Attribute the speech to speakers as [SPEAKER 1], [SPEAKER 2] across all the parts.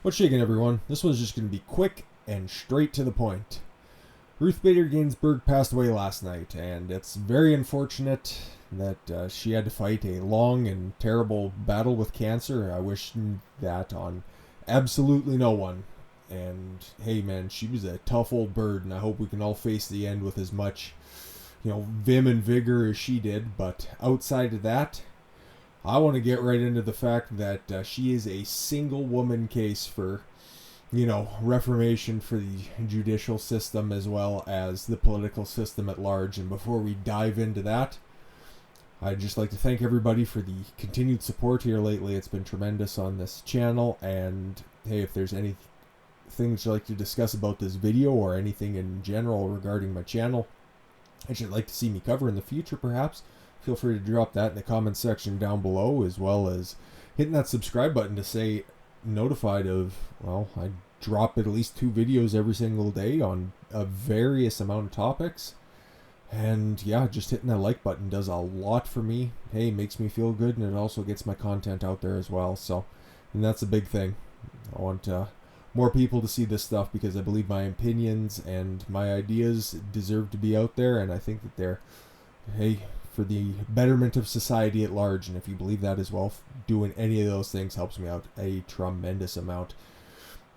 [SPEAKER 1] What's shaking, everyone? This one's just going to be quick and straight to the point. Ruth Bader Ginsburg passed away last night, and it's very unfortunate that she had to fight a long and terrible battle with cancer. I wish that on absolutely no one. And hey, man, she was a tough old bird, and I hope we can all face the end with as much, vim and vigor as she did. But outside of that, I want to get right into the fact that she is a single woman case for, reformation for the judicial system as well as the political system at large. And before we dive into that, I'd just like to thank everybody for the continued support here lately. It's been tremendous on this channel. And hey, if there's any things you'd like to discuss about this video or anything in general regarding my channel that you'd like to see me cover in the future, perhaps, feel free to drop that in the comments section down below, as well as hitting that subscribe button to stay notified of, I drop at least 2 videos every single day on a various amount of topics. And yeah, just hitting that like button does a lot for me. Hey, makes me feel good, and it also gets my content out there as well. So, and that's a big thing. I want more people to see this stuff because I believe my opinions and my ideas deserve to be out there, and I think that they're, for the betterment of society at large. And if you believe that as well, doing any of those things helps me out a tremendous amount.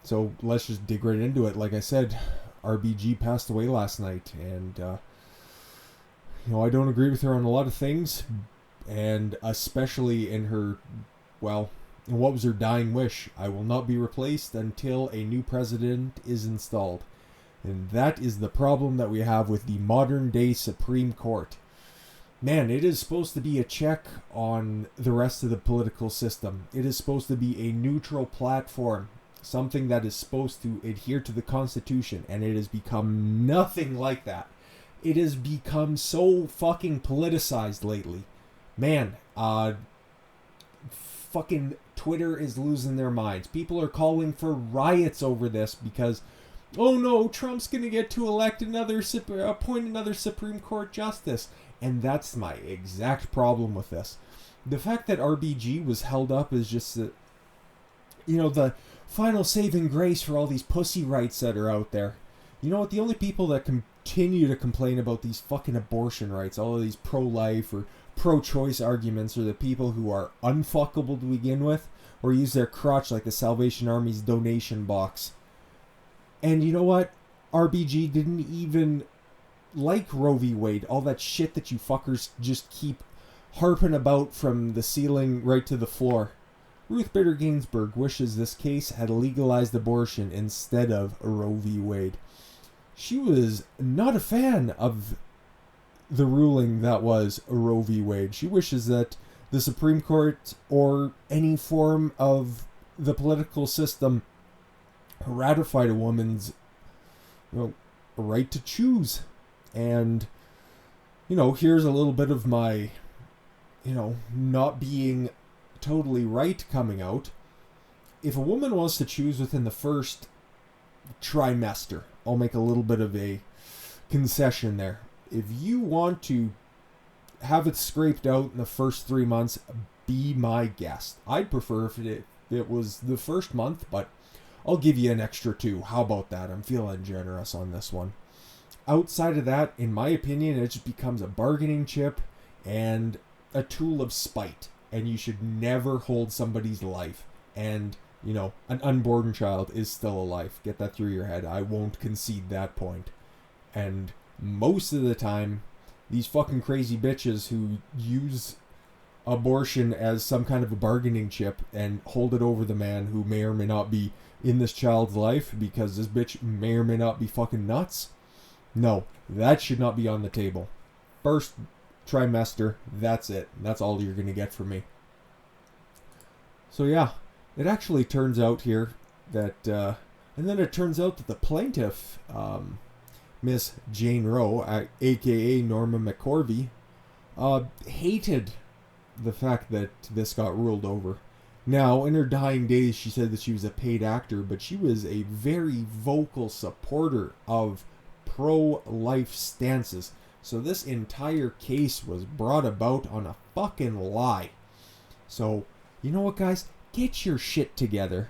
[SPEAKER 1] So let's just dig right into it. Like I said, RBG passed away last night, and I don't agree with her on a lot of things, and especially in her, and what was her dying wish? I will not be replaced until a new president is installed. And that is the problem that we have with the modern day Supreme Court. Man, it is supposed to be a check on the rest of the political system. It is supposed to be a neutral platform, something that is supposed to adhere to the Constitution, and it has become nothing like that. It has become so fucking politicized lately. Man, fucking Twitter is losing their minds. People are calling for riots over this because, oh no, Trump's gonna get to appoint another Supreme Court justice. And that's my exact problem with this. The fact that RBG was held up is just the final saving grace for all these pussy rights that are out there. You know what? The only people that continue to complain about these fucking abortion rights, all of these pro-life or pro-choice arguments, are the people who are unfuckable to begin with, or use their crotch like the Salvation Army's donation box. And you know what? RBG didn't even like Roe v. Wade, all that shit that you fuckers just keep harping about from the ceiling right to the floor. Ruth Bader Ginsburg wishes this case had legalized abortion instead of Roe v. Wade. She was not a fan of the ruling that was Roe v. Wade. She wishes that the Supreme Court or any form of the political system ratified a woman's right to choose. And, here's a little bit of my, not being totally right coming out. If a woman wants to choose within the first trimester, I'll make a little bit of a concession there. If you want to have it scraped out in the first 3 months, be my guest. I'd prefer if it was the first month, but I'll give you an extra 2. How about that? I'm feeling generous on this one. Outside of that, in my opinion, it just becomes a bargaining chip and a tool of spite. And you should never hold somebody's life. And, an unborn child is still a life. Get that through your head. I won't concede that point. And most of the time, these fucking crazy bitches who use abortion as some kind of a bargaining chip and hold it over the man who may or may not be in this child's life because this bitch may or may not be fucking nuts. No, that should not be on the table. First trimester, that's it. That's all you're going to get from me. So yeah, it actually turns out here that, and then it turns out that the plaintiff, Miss Jane Roe, aka Norma McCorvey, hated the fact that this got ruled over. Now, in her dying days, she said that she was a paid actor, but she was a very vocal supporter of pro-life stances. So this entire case was brought about on a fucking lie. So, you know what, guys? Get your shit together.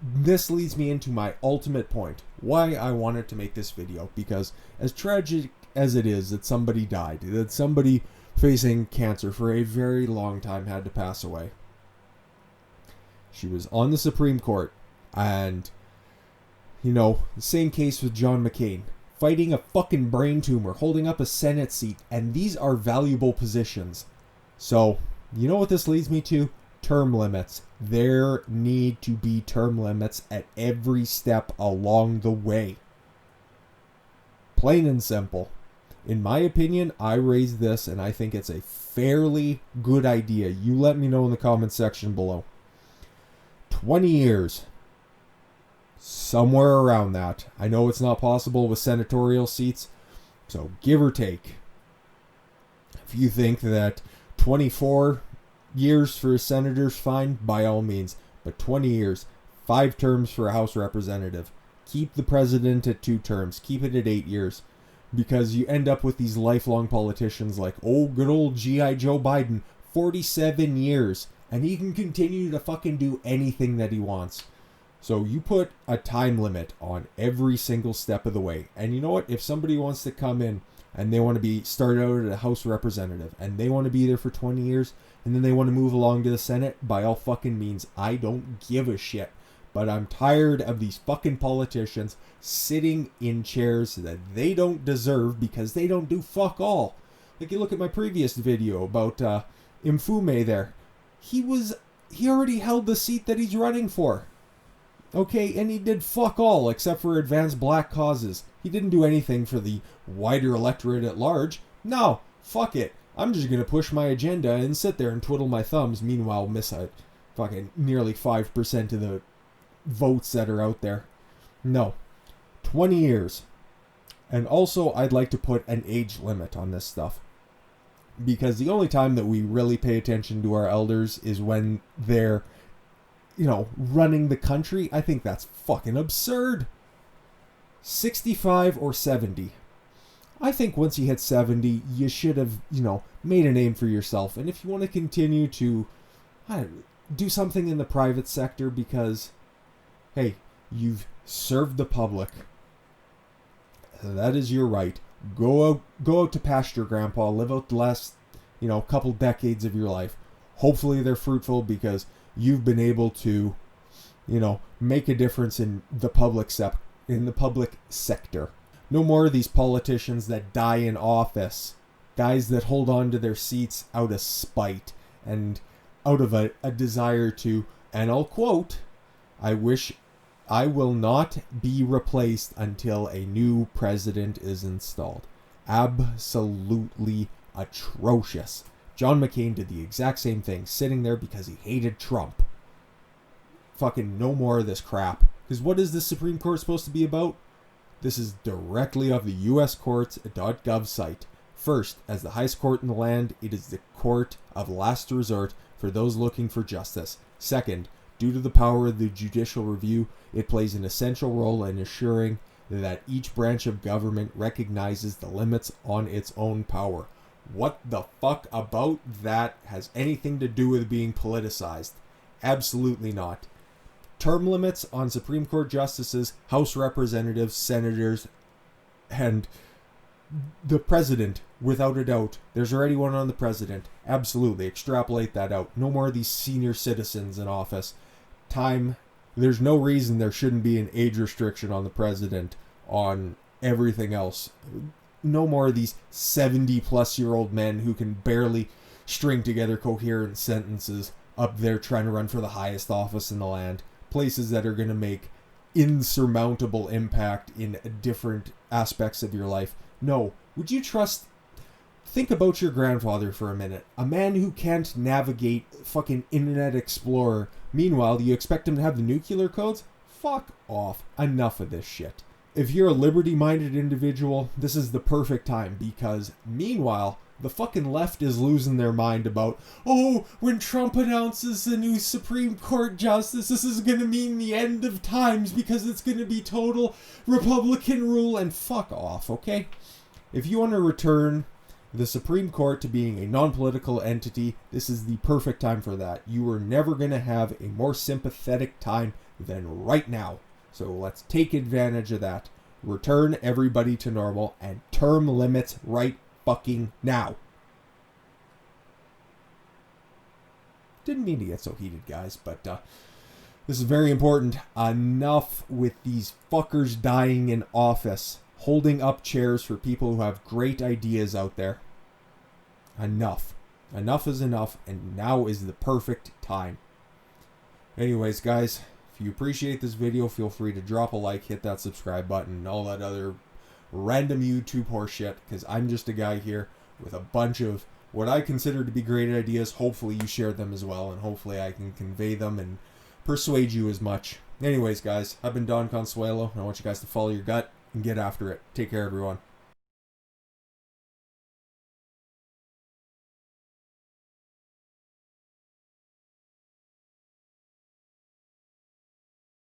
[SPEAKER 1] this leads me into my ultimate point, why I wanted to make this video, because as tragic as it is that somebody died, that somebody facing cancer for a very long time had to pass away. She was on the Supreme Court, and, you know, same case with John McCain, fighting a fucking brain tumor, holding up a Senate seat, and these are valuable positions. So, you know what this leads me to? Term limits. There need to be term limits at every step along the way. Plain and simple. In my opinion, I raised this and I think it's a fairly good idea. You let me know in the comments section below. 20 years. Somewhere around that. I know it's not possible with senatorial seats, so give or take. If you think that 24 years for a senator's fine, by all means. But 20 years, 5 terms for a House representative. Keep the president at 2 terms. Keep it at 8 years. Because you end up with these lifelong politicians like, oh, good old G.I. Joe Biden, 47 years. And he can continue to fucking do anything that he wants. So you put a time limit on every single step of the way. And you know what? If somebody wants to come in and they want to be started out as a House representative and they want to be there for 20 years and then they want to move along to the Senate, by all fucking means, I don't give a shit. But I'm tired of these fucking politicians sitting in chairs that they don't deserve because they don't do fuck all. Like, you look at my previous video about Mfume there. He already held the seat that he's running for. Okay, and he did fuck all except for advance black causes. He didn't do anything for the wider electorate at large. No, fuck it. I'm just going to push my agenda and sit there and twiddle my thumbs. Meanwhile, miss a fucking nearly 5% of the votes that are out there. No. 20 years. And also, I'd like to put an age limit on this stuff. Because the only time that we really pay attention to our elders is when they're, you know, running the country. I think that's fucking absurd. 65 or 70. I think once you hit 70, you should have, you know, made a name for yourself. And if you want to continue to do something in the private sector because, hey, you've served the public. That is your right. Go out to pasture, Grandpa. Live out the last, you know, couple decades of your life. Hopefully they're fruitful because you've been able to, you know, make a difference in the public sector. No more of these politicians that die in office. Guys that hold on to their seats out of spite and out of a desire to, and I'll quote, I wish I will not be replaced until a new president is installed. Absolutely atrocious. John McCain did the exact same thing, sitting there because he hated Trump. Fucking no more of this crap. Because what is the Supreme Court supposed to be about? This is directly off the uscourts.gov site. First, as the highest court in the land, it is the court of last resort for those looking for justice. Second, due to the power of the judicial review, it plays an essential role in assuring that each branch of government recognizes the limits on its own power. What the fuck about that has anything to do with being politicized? Absolutely not. Term limits on Supreme Court justices, House representatives, senators, and the president, without a doubt. There's already one on the president. Absolutely. Extrapolate that out. No more of these senior citizens in office. There's no reason there shouldn't be an age restriction on the president, on everything else. No more of these 70-plus-year-old men who can barely string together coherent sentences up there trying to run for the highest office in the land. Places that are going to make insurmountable impact in different aspects of your life. No. Would you trust... Think about your grandfather for a minute. A man who can't navigate fucking Internet Explorer. Meanwhile, do you expect him to have the nuclear codes? Fuck off. Enough of this shit. If you're a liberty-minded individual, this is the perfect time because, meanwhile, the fucking left is losing their mind about, oh, when Trump announces the new Supreme Court justice, this is going to mean the end of times because it's going to be total Republican rule, and fuck off, okay? If you want to return the Supreme Court to being a non-political entity, this is the perfect time for that. You are never going to have a more sympathetic time than right now. So let's take advantage of that. Return everybody to normal and term limits right fucking now. Didn't mean to get so heated, guys, but this is very important. Enough with these fuckers dying in office, holding up chairs for people who have great ideas out there. Enough. Enough is enough, and now is the perfect time. Anyways, guys, if you appreciate this video, feel free to drop a like, hit that subscribe button, and all that other random YouTube horseshit, because I'm just a guy here with a bunch of what I consider to be great ideas. Hopefully you share them as well, and hopefully I can convey them and persuade you as much. Anyways, guys, I've been Don Consuelo, and I want you guys to follow your gut and get after it. Take care, everyone.